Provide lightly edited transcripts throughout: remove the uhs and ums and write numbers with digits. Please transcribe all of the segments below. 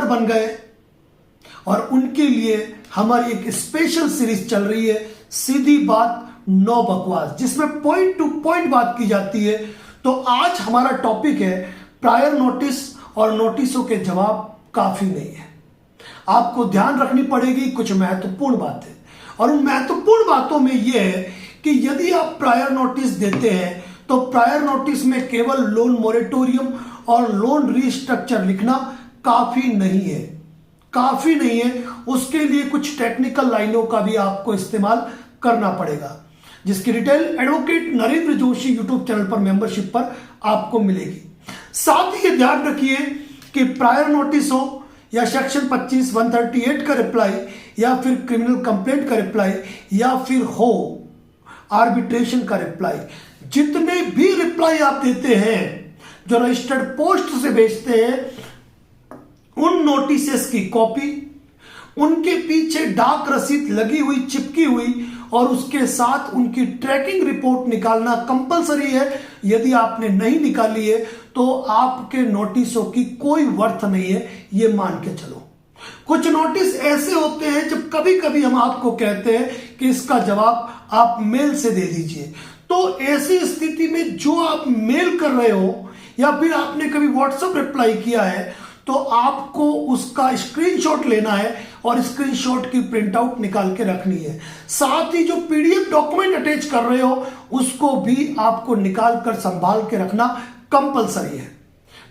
बन गए और उनके लिए हमारी एक स्पेशल सीरीज चल रही है, सीधी बात नो बकवास, जिसमें पॉइंट टू पॉइंट बात की जाती है। तो आज हमारा टॉपिक है प्रायर नोटिस और नोटिसों के जवाब काफी नहीं है। आपको ध्यान रखनी पड़ेगी कुछ महत्वपूर्ण बातें, और उन महत्वपूर्ण बातों में यह है कि यदि आप प्रायर नोटिस देते हैं तो प्रायर नोटिस में केवल लोन मोरेटोरियम और लोन रीस्ट्रक्चर लिखना काफी नहीं है, काफी नहीं है। उसके लिए कुछ टेक्निकल लाइनों का भी आपको इस्तेमाल करना पड़ेगा, जिसकी detail advocate Narendra Joshi YouTube channel पर मेंबरशिप पर आपको मिलेगी। साथ ही ध्यान रखिए कि प्रायर नोटिस हो या सेक्शन 25 138 का रिप्लाई या फिर क्रिमिनल कंप्लेंट का रिप्लाई या फिर हो आर्बिट्रेशन का रिप्लाई, जितने भी रिप्लाई आप देते हैं जो रजिस्टर्ड पोस्ट से भेजते हैं, उन नोटिसेस की कॉपी, उनके पीछे डाक रसीद लगी हुई चिपकी हुई और उसके साथ उनकी ट्रैकिंग रिपोर्ट निकालना कंपलसरी है। यदि आपने नहीं निकाली है तो आपके नोटिसों की कोई वर्थ नहीं है, ये मान के चलो। कुछ नोटिस ऐसे होते हैं जब कभी कभी हम आपको कहते हैं कि इसका जवाब आप मेल से दे दीजिए, तो ऐसी स्थिति में जो आप मेल कर रहे हो या फिर आपने कभी व्हाट्सएप रिप्लाई किया है तो आपको उसका स्क्रीनशॉट लेना है और स्क्रीनशॉट की प्रिंटआउट निकाल के रखनी है। साथ ही जो पीडीएफ डॉक्यूमेंट अटैच कर रहे हो उसको भी आपको निकाल कर संभाल के रखना कंपलसरी है।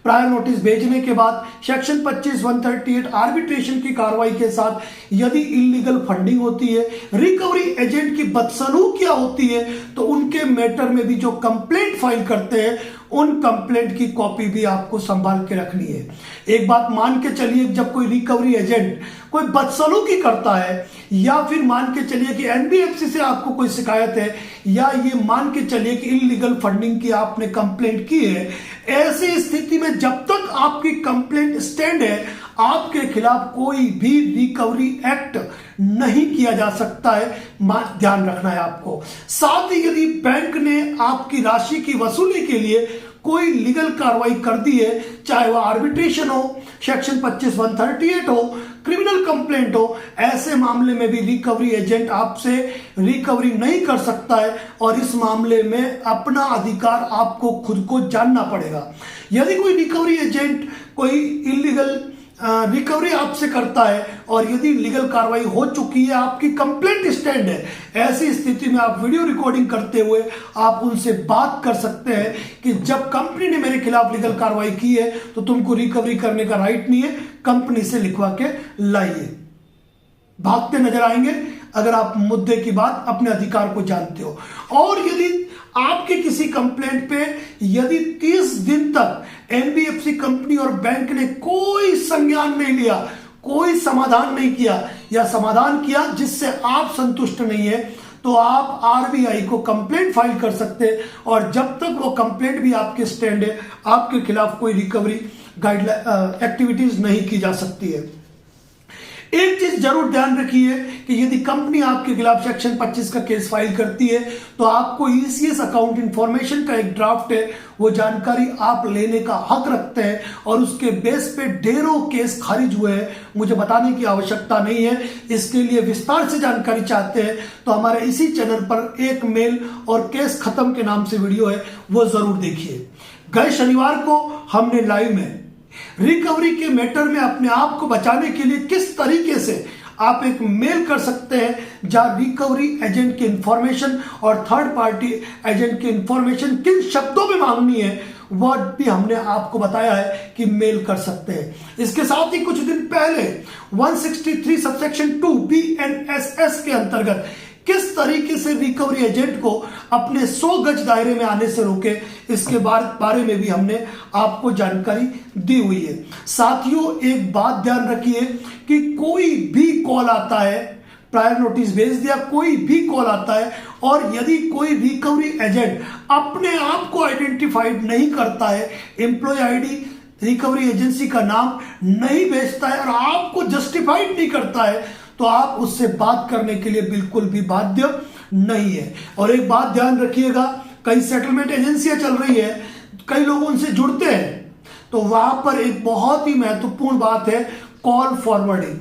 प्रायर नोटिस भेजने के बाद सेक्शन 25 138 आर्बिट्रेशन की कार्रवाई के साथ यदि इलीगल फंडिंग होती है, रिकवरी एजेंट की बदसलूकियां होती है, तो उनके मैटर में भी जो कंप्लेंट फाइल करते हैं उन कंप्लेंट की कॉपी भी आपको संभाल के रखनी है। एक बात मान के चलिए, जब कोई रिकवरी एजेंट कोई बदसलूकी करता है या फिर मान के चलिए कि एनबीएफसी से आपको कोई शिकायत है या ये मान के चलिए कि इलीगल फंडिंग की आपने कंप्लेंट की है, ऐसी स्थिति में जब तक आपकी कंप्लेंट स्टैंड है आपके खिलाफ कोई भी रिकवरी एक्ट नहीं किया जा सकता है, ध्यान रखना है आपको। साथ ही यदि बैंक ने आपकी राशि की वसूली के लिए कोई लीगल कार्रवाई कर दी है, चाहे वह आर्बिट्रेशन हो, सेक्शन 25 138 हो, क्रिमिनल कंप्लेंट हो, ऐसे मामले में भी रिकवरी एजेंट आपसे रिकवरी नहीं कर सकता है और इस मामले में अपना अधिकार आपको खुद को जानना पड़ेगा। यदि कोई रिकवरी एजेंट कोई इलीगल रिकवरी आपसे करता है और यदि लीगल कार्रवाई हो चुकी है, आपकी कंप्लेंट स्टैंड है, ऐसी स्थिति में आप वीडियो रिकॉर्डिंग करते हुए आप उनसे बात कर सकते हैं कि जब कंपनी ने मेरे खिलाफ लीगल कार्रवाई की है तो तुमको रिकवरी करने का राइट नहीं है, कंपनी से लिखवा के लाइए। भागते नजर आएंगे अगर आप मुद्दे की बात अपने अधिकार को जानते हो। और यदि आपके किसी कंप्लेंट पे यदि 30 दिन तक एनबीएफसी कंपनी और बैंक ने कोई संज्ञान नहीं लिया, कोई समाधान नहीं किया या समाधान किया जिससे आप संतुष्ट नहीं है, तो आप आरबीआई को कंप्लेंट फाइल कर सकते हैं और जब तक वो कंप्लेंट भी आपके स्टैंड है आपके खिलाफ कोई रिकवरी गाइडलाइन एक्टिविटीज नहीं की जा सकती है। एक चीज जरूर ध्यान रखिए कि यदि कंपनी आपके खिलाफ सेक्शन 25 का केस फाइल करती है तो आपको ईसीएस अकाउंट इंफॉर्मेशन का एक ड्राफ्ट है, वो जानकारी आप लेने का हक रखते हैं और उसके बेस पे ढेरों केस खारिज हुए हैं। मुझे बताने की आवश्यकता नहीं है, इसके लिए विस्तार से जानकारी चाहते हैं तो हमारे इसी चैनल पर एक मेल और केस खत्म के नाम से वीडियो है, वो जरूर देखिए। गए शनिवार को हमने लाइव में रिकवरी के मैटर में अपने आप को बचाने के लिए किस तरीके से आप एक मेल कर सकते हैं जहां रिकवरी एजेंट की इंफॉर्मेशन और थर्ड पार्टी एजेंट की इंफॉर्मेशन किन शब्दों में मांगनी है, वह भी हमने आपको बताया है कि मेल कर सकते हैं। इसके साथ ही कुछ दिन पहले 163 सबसेक्शन 2 BNSS के अंतर्गत किस तरीके से रिकवरी एजेंट को अपने 100 गज दायरे में आने से रोके, इसके बारे में भी हमने आपको जानकारी दी हुई है। साथियों, एक बात ध्यान रखिए कि कोई भी कॉल आता है, प्रायर नोटिस भेज दिया, कोई भी कॉल आता है और यदि कोई रिकवरी एजेंट अपने आप को आइडेंटिफाइड नहीं करता है, एम्प्लॉय आईडी, रिकवरी एजेंसी का नाम नहीं भेजता है और आपको जस्टिफाइड नहीं करता है, तो आप उससे बात करने के लिए बिल्कुल भी बाध्य नहीं है। और एक बात ध्यान रखिएगा, कई सेटलमेंट एजेंसियां चल रही है, कई लोग उनसे जुड़ते हैं, तो वहां पर एक बहुत ही महत्वपूर्ण बात है, कॉल फॉरवर्डिंग।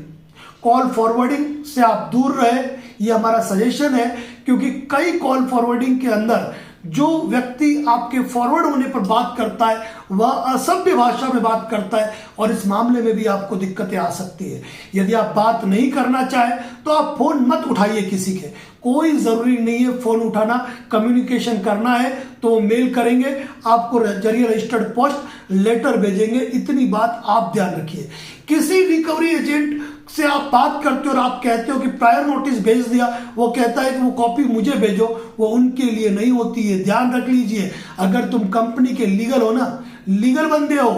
कॉल फॉरवर्डिंग से आप दूर रहे, ये हमारा सजेशन है, क्योंकि कई कॉल फॉरवर्डिंग के अंदर जो व्यक्ति आपके फॉरवर्ड होने पर बात करता है वह असभ्य भाषा में बात करता है, और इस मामले में भी आपको दिक्कतें आ सकती है। यदि आप बात नहीं करना चाहें तो आप फोन मत उठाइए किसी के, कोई जरूरी नहीं है फोन उठाना। कम्युनिकेशन करना है तो मेल करेंगे, आपको जरिए रजिस्टर्ड पोस्ट लेटर भेजेंगे, इतनी बात आप ध्यान रखिए। किसी रिकवरी एजेंट से आप बात करते हो और आप कहते हो कि प्रायर नोटिस भेज दिया, वो कहता है कि वो कॉपी मुझे भेजो, वो उनके लिए नहीं होती है, ध्यान रख लीजिए। अगर तुम कंपनी के लीगल हो ना, लीगल बंदे हो,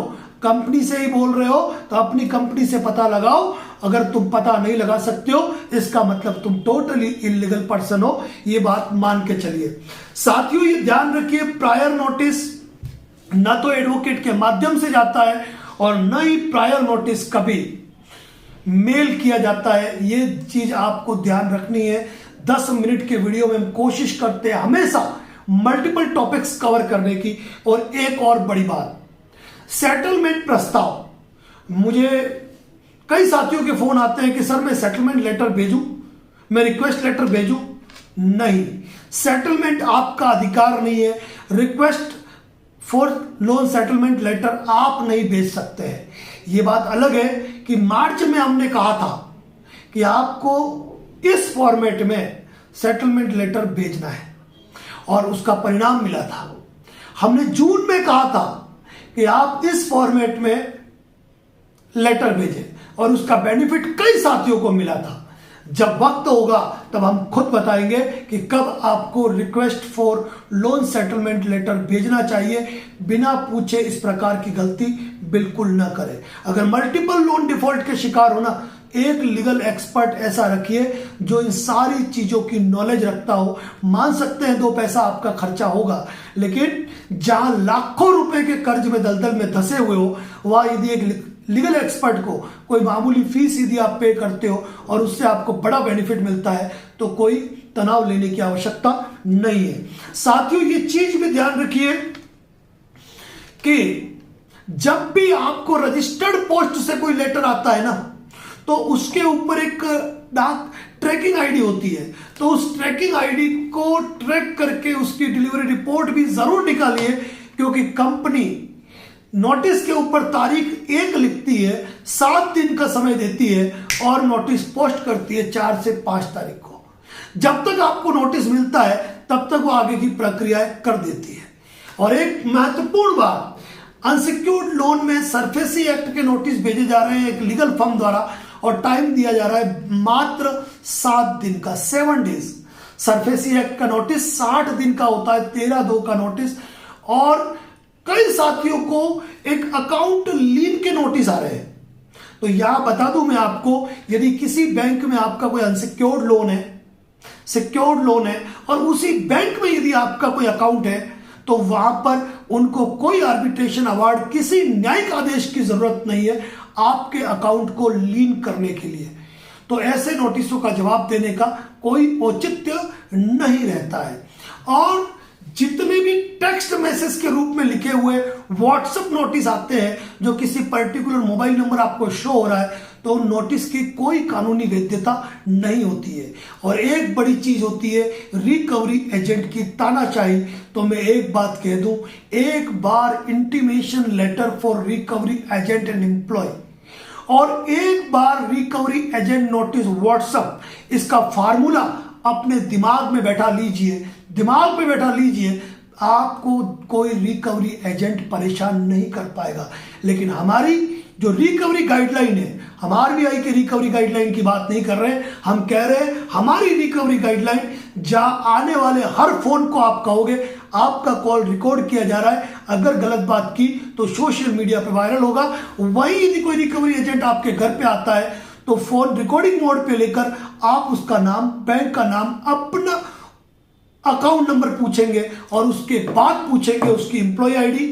कंपनी से ही बोल रहे हो, तो अपनी कंपनी से पता लगाओ। अगर तुम पता नहीं लगा सकते हो, इसका मतलब तुम टोटली इलीगल पर्सन हो, ये बात मान के चलिए। साथियों, ये ध्यान रखिए, प्रायर नोटिस ना तो एडवोकेट के माध्यम से जाता है और न ही प्रायर नोटिस कभी मेल किया जाता है। ये चीज आपको ध्यान रखनी है। 10 मिनट के वीडियो में हम कोशिश करते हैं हमेशा मल्टीपल टॉपिक्स कवर करने की। और एक और बड़ी बात, सेटलमेंट प्रस्ताव। मुझे कई साथियों के फोन आते हैं कि सर मैं सेटलमेंट लेटर भेजूं, मैं रिक्वेस्ट लेटर भेजूं। नहीं, सेटलमेंट आपका अधिकार नहीं है। Request for loan settlement letter आप नहीं भेज सकते हैं। यह बात अलग है कि मार्च में हमने कहा था कि आपको इस फॉर्मेट में सेटलमेंट लेटर भेजना है और उसका परिणाम मिला था। हमने जून में कहा था कि आप इस फॉर्मेट में लेटर भेजें और उसका बेनिफिट कई साथियों को मिला था। जब वक्त होगा तब हम खुद बताएंगे कि कब आपको request for loan settlement letter भेजना चाहिए। बिना पूछे इस प्रकार की गलती बिल्कुल ना करें। अगर मल्टीपल लोन डिफॉल्ट के शिकार हो ना, एक लीगल एक्सपर्ट ऐसा रखिए जो इन सारी चीजों की नॉलेज रखता हो। मान सकते हैं 2 पैसा आपका खर्चा होगा, लेकिन जहां लाखों रुपए के कर्ज में दलदल में धंसे हुए हो, वह यदि एक लीगल एक्सपर्ट को कोई मामूली फीस यदि आप पे करते हो और उससे आपको बड़ा बेनिफिट मिलता है, तो कोई तनाव लेने की आवश्यकता नहीं है। साथियों, ये चीज भी ध्यान रखिए कि जब भी आपको रजिस्टर्ड पोस्ट से कोई लेटर आता है ना, तो उसके ऊपर एक डाक ट्रैकिंग आईडी होती है। तो उस ट्रैकिंग आईडी को ट्रैक करके उसकी डिलीवरी रिपोर्ट भी जरूर निकालिए, क्योंकि कंपनी नोटिस के ऊपर तारीख 1 लिखती है, 7 दिन का समय देती है और नोटिस पोस्ट करती है 4 से 5 तारीख को। जब तक आपको नोटिस मिलता है तब तक वो आगे की प्रक्रिया कर देती है। और एक महत्वपूर्ण बात, अनसिक्योर्ड लोन में सरफेसी एक्ट के नोटिस भेजे जा रहे हैं एक लीगल फर्म द्वारा, और टाइम दिया जा रहा है मात्र 7 दिन का, 7 डेज। सरफेसी एक्ट का नोटिस 60 दिन का होता है, 13/2 का नोटिस। और कई साथियों को एक अकाउंट लीन के नोटिस आ रहे हैं। तो यहां बता दूं मैं आपको, यदि किसी बैंक में आपका कोई अनसिक्योर्ड लोन है, सिक्योर्ड लोन है, और उसी बैंक में यदि आपका कोई अकाउंट है, तो वहां पर उनको कोई आर्बिट्रेशन अवार्ड, किसी न्यायिक आदेश की जरूरत नहीं है आपके अकाउंट को लीन करने के लिए। तो ऐसे नोटिसों का जवाब देने का कोई औचित्य नहीं रहता है। और जितने भी टेक्स्ट मैसेज के रूप में लिखे हुए व्हाट्सएप नोटिस आते हैं जो किसी पर्टिकुलर मोबाइल नंबर आपको शो हो रहा है, तो नोटिस की कोई कानूनी वैधता नहीं होती है। और एक बड़ी चीज होती है रिकवरी एजेंट की तानाशाही। तो मैं एक बात कह दूं, एक बार intimation letter for recovery agent and employ और एक बार रिकवरी एजेंट नोटिस व्हाट्सएप, इसका फार्मूला अपने दिमाग में बैठा लीजिए, दिमाग में बैठा लीजिए, आपको कोई रिकवरी एजेंट परेशान नहीं कर पाएगा। लेकिन हमारी जो रिकवरी गाइडलाइन है, हम आरबीआई की रिकवरी गाइडलाइन की बात नहीं कर रहे हैं, हम कह रहे हैं हमारी रिकवरी गाइडलाइन, जहां आने वाले हर फोन को आप कहोगे आपका कॉल रिकॉर्ड किया जा रहा है, अगर गलत बात की तो सोशल मीडिया पे वायरल होगा। वहीं यदि कोई रिकवरी एजेंट आपके घर पे आता है तो फोन रिकॉर्डिंग मोड पे लेकर आप उसका नाम, बैंक का नाम, अपना अकाउंट नंबर पूछेंगे और उसके बाद पूछेंगे उसकी एम्प्लॉय आईडी,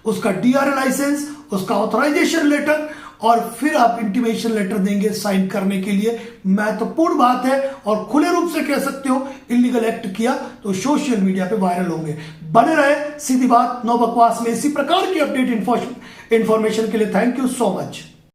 उसका डीआरए लाइसेंस, उसका ऑथराइजेशन लेटर, और फिर आप इंटीमेशन लेटर देंगे साइन करने के लिए। महत्वपूर्ण बात है और खुले रूप से कह सकते हो इलीगल एक्ट किया तो सोशल मीडिया पे वायरल होंगे। बने रहे सीधी बात नो बकवास में इसी प्रकार की अपडेट इंफॉर्मेशन के लिए। Thank you so much.